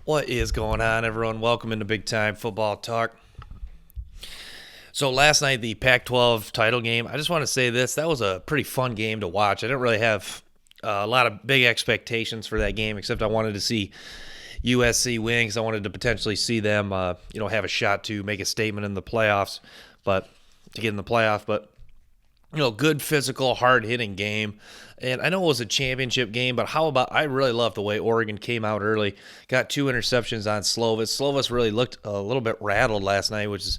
What is going on, everyone? Welcome into Big Time Football Talk. So last night, the Pac-12 title game, I just want to say this. That was a pretty fun game to watch. I didn't really have a lot of big expectations for that game, except I wanted to see USC win because I wanted to potentially see them have a shot to make a statement in the playoffs, but to get in the playoff. But good physical, hard-hitting game. And I know it was a championship game, but I really love the way Oregon came out early, got 2 interceptions on Slovis. Slovis really looked a little bit rattled last night, which is,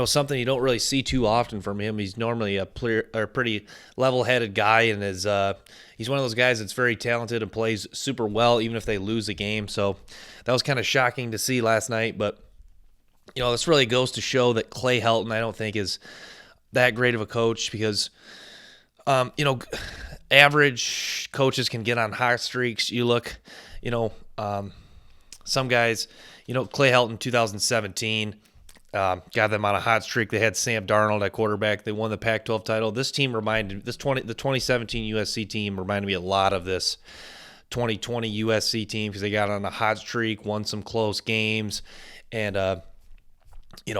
something you don't really see too often from him. He's normally a pretty level-headed guy, and he's one of those guys that's very talented and plays super well, even if they lose a game. So that was kind of shocking to see last night, but, this really goes to show that Clay Helton, I don't think, is that great of a coach because, average coaches can get on hot streaks. You look, some guys, Clay Helton 2017 got them on a hot streak. They had Sam Darnold at quarterback. They won the Pac-12 title. The 2017 USC team reminded me a lot of this 2020 USC team because they got on a hot streak, won some close games, and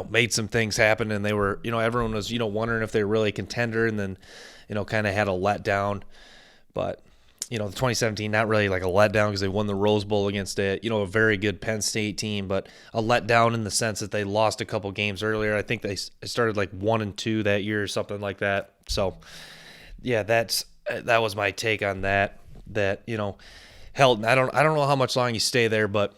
made some things happen. And they were, everyone was, wondering if they were really a contender, and then, kind of had a letdown. But, the 2017, not really like a letdown because they won the Rose Bowl against a very good Penn State team, but a letdown in the sense that they lost a couple games earlier. I think they started like 1-2 that year or something like that. So, yeah, that was my take on that. That, Helton, I don't know how much long you stay there, but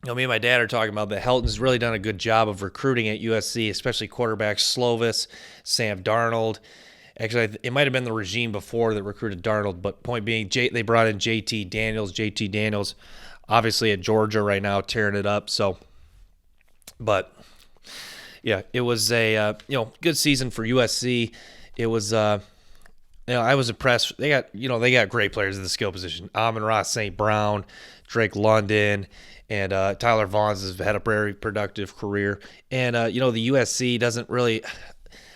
me and my dad are talking about that Helton's really done a good job of recruiting at USC, especially quarterbacks Slovis, Sam Darnold. Actually, it might have been the regime before that recruited Darnold, but point being, they brought in JT Daniels, obviously at Georgia right now, tearing it up. So, but yeah, it was a good season for USC. It was I was impressed. They got great players in the skill position. Amon-Ra St. Brown, Drake London, and Tyler Vaughns has had a very productive career. And the USC doesn't really.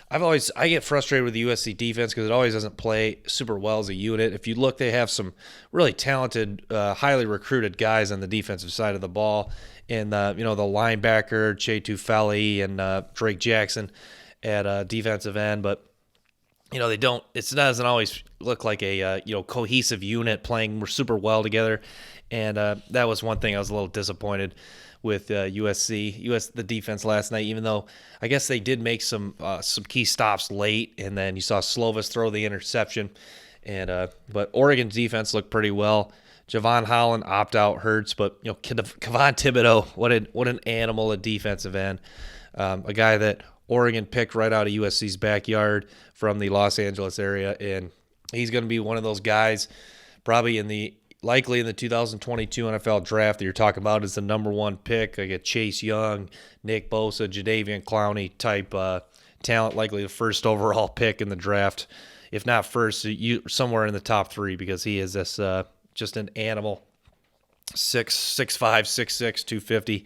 I get frustrated with the USC defense because it always doesn't play super well as a unit. If you look, they have some really talented, highly recruited guys on the defensive side of the ball, and the linebacker Che Tufeli and Drake Jackson at defensive end, but they don't. It doesn't always look like a cohesive unit playing super well together, and that was one thing I was a little disappointed with USC, the defense last night, even though I guess they did make some key stops late, and then you saw Slovis throw the interception, and but Oregon's defense looked pretty well. Javon Holland opt-out hurts, but Kayvon Thibodeaux, what an animal at defensive end, a guy that Oregon picked right out of USC's backyard from the Los Angeles area, and he's going to be one of those guys probably likely in the 2022 NFL draft that you're talking about is the number one pick, like a Chase Young, Nick Bosa, Jadeveon Clowney type talent, likely the first overall pick in the draft. If not first, somewhere in the top 3 because he is this just an animal, 6'5", 6'6", 250.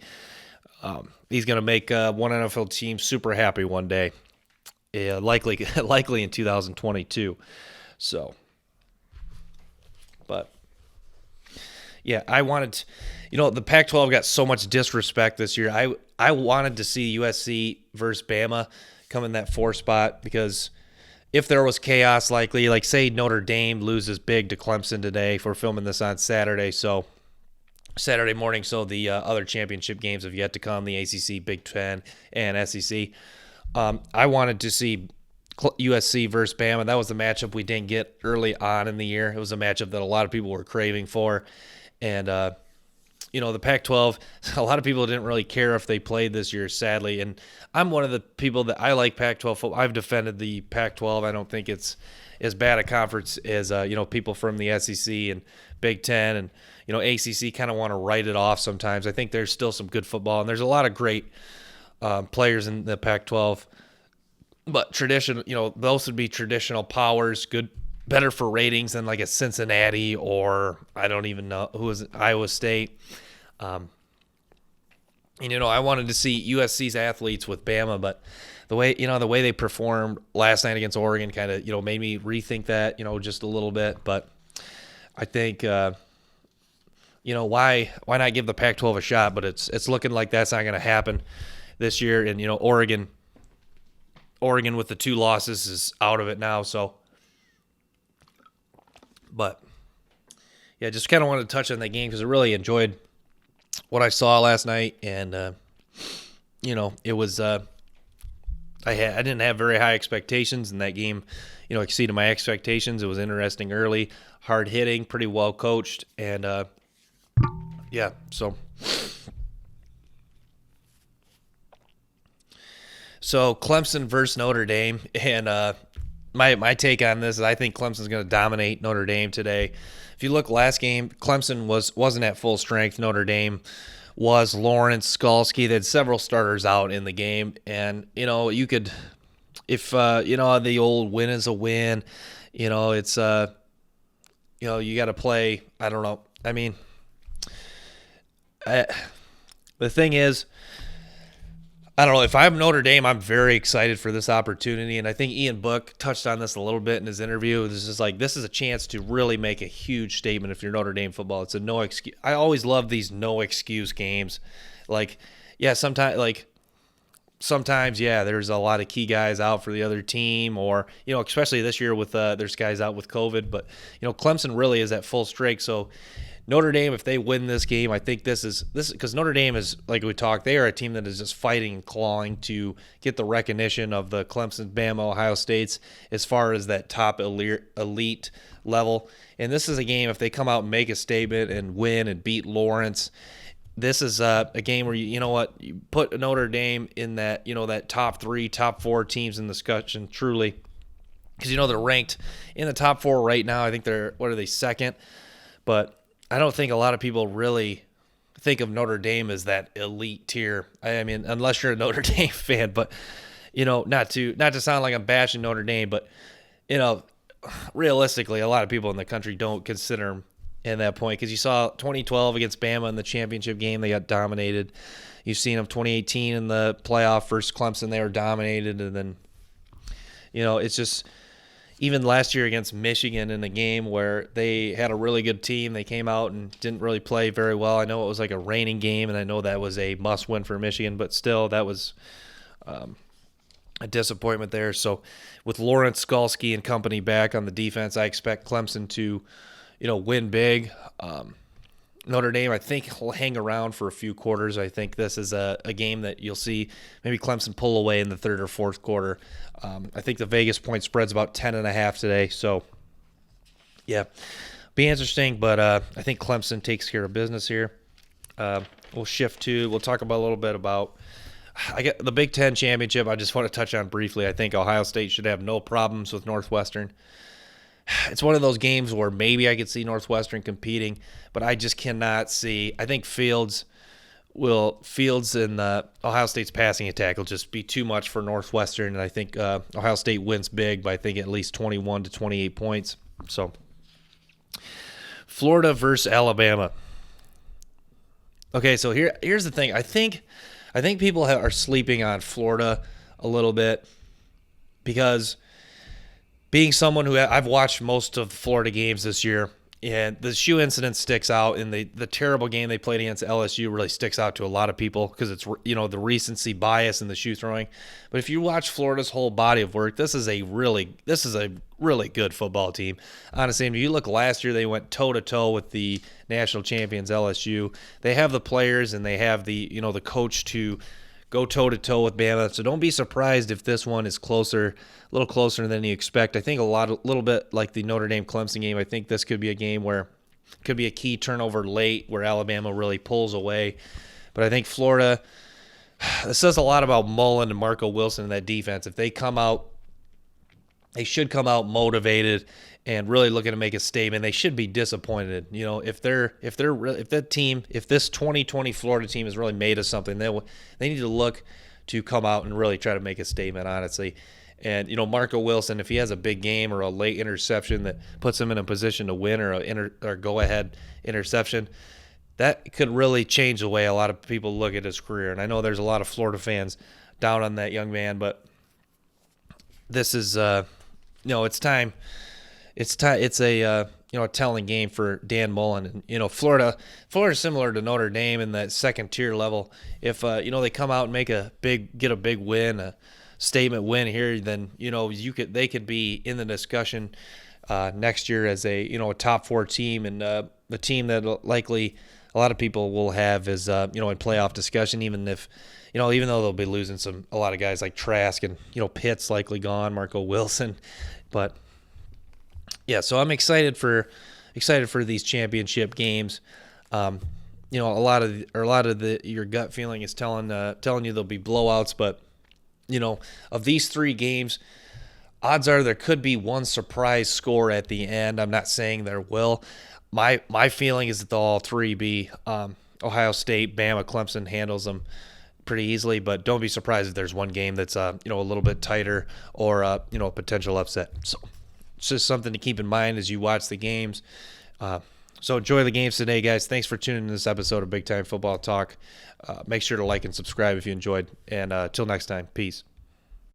He's going to make one NFL team super happy one day, likely in 2022. So, but yeah, I wanted, the Pac-12 got so much disrespect this year. I wanted to see USC versus Bama come in that 4 spot because if there was chaos likely, like say Notre Dame loses big to Clemson today, if we're filming this on Saturday morning, so the other championship games have yet to come, the ACC, Big Ten, and SEC. I wanted to see USC versus Bama. That was the matchup we didn't get early on in the year. It was a matchup that a lot of people were craving for. And, the Pac-12, a lot of people didn't really care if they played this year, sadly. And I'm one of the people that I like Pac-12 football. I've defended the Pac-12. I don't think it's as bad a conference as, people from the SEC and Big Ten and, ACC kind of want to write it off sometimes. I think there's still some good football, and there's a lot of great players in the Pac-12. But those would be traditional powers, better for ratings than like a Cincinnati or I don't even know who is Iowa State. I wanted to see USC's athletes with Bama, but the way they performed last night against Oregon kind of made me rethink that just a little bit. But I think why not give the Pac-12 a shot? But it's looking like that's not going to happen this year. And Oregon with the 2 losses is out of it now. So, but yeah, just kind of wanted to touch on that game because I really enjoyed what I saw last night, and it was I didn't have very high expectations, and that game exceeded my expectations. It was interesting early, hard hitting, pretty well coached, and yeah, so Clemson versus Notre Dame, and my take on this is I think Clemson's going to dominate Notre Dame today. If you look last game, Clemson wasn't at full strength. Notre Dame was. Lawrence, Skalski, they had several starters out in the game, and you could, if the old win is a win, it's you got to play. I don't know. I mean, the thing is, I don't know. If I'm Notre Dame, I'm very excited for this opportunity, and I think Ian Book touched on this a little bit in his interview. This is a chance to really make a huge statement if you're Notre Dame football. It's a no excuse. I always love these no excuse games. Sometimes, there's a lot of key guys out for the other team, or especially this year with there's guys out with COVID. But Clemson really is at full strength, so. Notre Dame, if they win this game, I think this is because Notre Dame is, like we talked, they are a team that is just fighting and clawing to get the recognition of the Clemson, Bama, Ohio States as far as that top elite level. And this is a game, if they come out and make a statement and win and beat Lawrence, this is a game where you put Notre Dame in that that top 3, top 4 teams in the discussion truly, because they're ranked in the top 4 right now. I think they're second, but I don't think a lot of people really think of Notre Dame as that elite tier. I mean, unless you're a Notre Dame fan, but not to sound like I'm bashing Notre Dame, but realistically, a lot of people in the country don't consider them in that point, because you saw 2012 against Bama in the championship game, they got dominated. You've seen them 2018 in the playoff versus Clemson, they were dominated, and then it's just. Even last year against Michigan in a game where they had a really good team, they came out and didn't really play very well. I know it was like a raining game, and I know that was a must-win for Michigan, but still, that was a disappointment there. So with Lawrence, Skalski, and company back on the defense, I expect Clemson to, win big. Notre Dame, I think, will hang around for a few quarters. I think this is a game that you'll see maybe Clemson pull away in the third or fourth quarter. I think the Vegas point spread's about 10.5 today. So, yeah, be interesting. But I think Clemson takes care of business here. We'll talk about a little bit about the Big Ten championship. I just want to touch on briefly. I think Ohio State should have no problems with Northwestern. It's one of those games where maybe I could see Northwestern competing, but I just cannot see. I think Fields in Ohio State's passing attack will just be too much for Northwestern, and I think Ohio State wins big by, I think, at least 21 to 28 points. So, Florida versus Alabama. Okay, so here's the thing. I think people are sleeping on Florida a little bit, because being someone who I've watched most of the Florida games this year, and the shoe incident sticks out, and the terrible game they played against LSU really sticks out to a lot of people because it's the recency bias in the shoe throwing. But if you watch Florida's whole body of work, this is a really good football team. Honestly, if you look last year, they went toe to toe with the national champions LSU. They have the players and they have the the coach to go toe-to-toe with Bama. So don't be surprised if this one is a little closer than you expect. I think a little bit like the Notre Dame-Clemson game. I think this could be a game where it could be a key turnover late where Alabama really pulls away. But I think Florida, this says a lot about Mullen and Marco Wilson in that defense. If they should come out motivated and really looking to make a statement. They should be disappointed. If this 2020 Florida team is really made of something, they need to look to come out and really try to make a statement, honestly. And Marco Wilson, if he has a big game or a late interception that puts him in a position to win, or a go-ahead interception, that could really change the way a lot of people look at his career. And I know there's a lot of Florida fans down on that young man, but this is it's time. It's a telling game for Dan Mullen. And Florida's similar to Notre Dame in that second tier level. If they come out and get a big win, a statement win here, then they could be in the discussion next year as a top 4 team, and the team that likely a lot of people will have is in playoff discussion, even though they'll be losing a lot of guys like Trask and Pitt's likely gone, Marco Wilson, but yeah, so I'm excited for these championship games. A lot of your gut feeling is telling you there'll be blowouts, but of these 3 games, odds are there could be one surprise score at the end. I'm not saying there will. My feeling is that they'll all 3 be Ohio State, Bama, Clemson handles them pretty easily, but don't be surprised if there's one game that's a little bit tighter or a potential upset. So it's just something to keep in mind as you watch the games. So enjoy the games today, guys. Thanks for tuning in to this episode of Big Time Football Talk. Make sure to like and subscribe if you enjoyed. And till next time, peace.